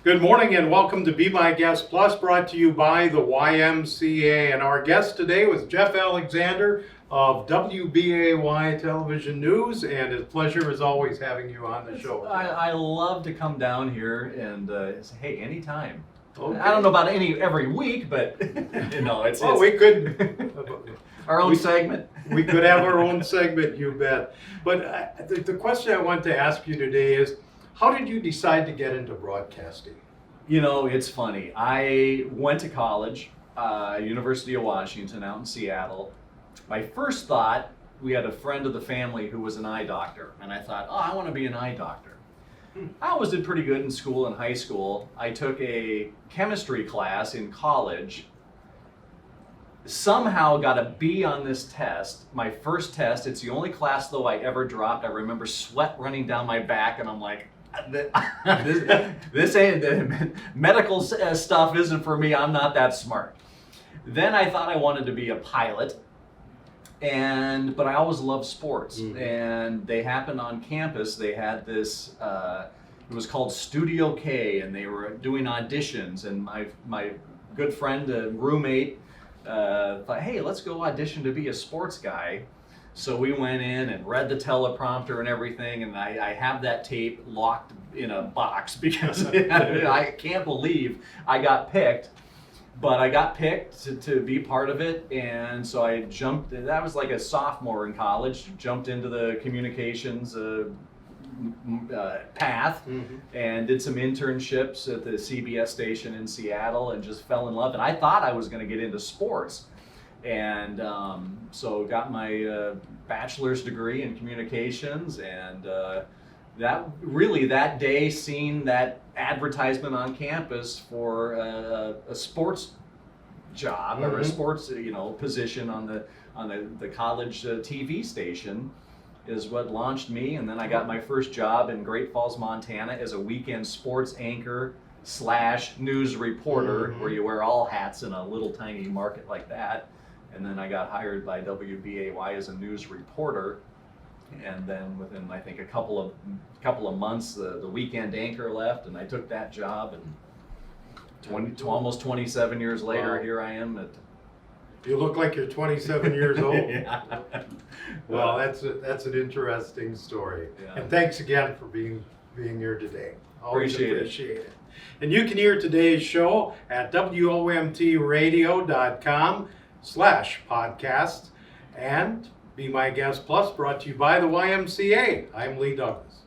Good morning and welcome to Be My Guest Plus, brought to you by the YMCA. And our guest today was Jeff Alexander of WBAY Television News, and it's a pleasure as always having you on the show. I love to come down here and say, hey, anytime. Okay. I don't know about every week, but it's Well, we could our own segment. We could have our own segment, you bet. But the question I want to ask you today is, how did you decide to get into broadcasting? It's funny. I went to college, University of Washington out in Seattle. My first thought, we had a friend of the family who was an eye doctor, and I thought, I want to be an eye doctor. I always did pretty good in school, in high school. I took a chemistry class in college, somehow got a B on this test, my first test. It's the only class though I ever dropped. I remember sweat running down my back, and I'm like, this ain't, medical stuff isn't for me. I'm not that smart. Then I thought I wanted to be a pilot, but I always loved sports. And they happened on campus. They had this, it was called Studio K, and they were doing auditions. And my good friend, roommate, thought, hey, let's go audition to be a sports guy. So we went in and read the teleprompter and everything, and I have that tape locked in a box because I can't believe I got picked. But I got picked to be part of it, and so I jumped. That was like a sophomore in college. Jumped into the communications path, and did some internships at the CBS station in Seattle, and just fell in love. And I thought I was going to get into sports. And so got my bachelor's degree in communications, and that day, seeing that advertisement on campus for a sports job or a sports position on the college TV station is what launched me. And then I got my first job in Great Falls, Montana as a weekend sports anchor / news reporter, where you wear all hats in a little tiny market like that. And then I got hired by WBAY as a news reporter, and then within I think a couple of months, the weekend anchor left, and I took that job. And almost 27 years later, wow. Here I am. You look like you're 27 years old. Yeah. Well, that's an interesting story. Yeah. And thanks again for being here today. Always appreciate it. And you can hear today's show at WOMTradio.com/podcast, and Be My Guest Plus, brought to you by the YMCA. I'm Lee Douglas.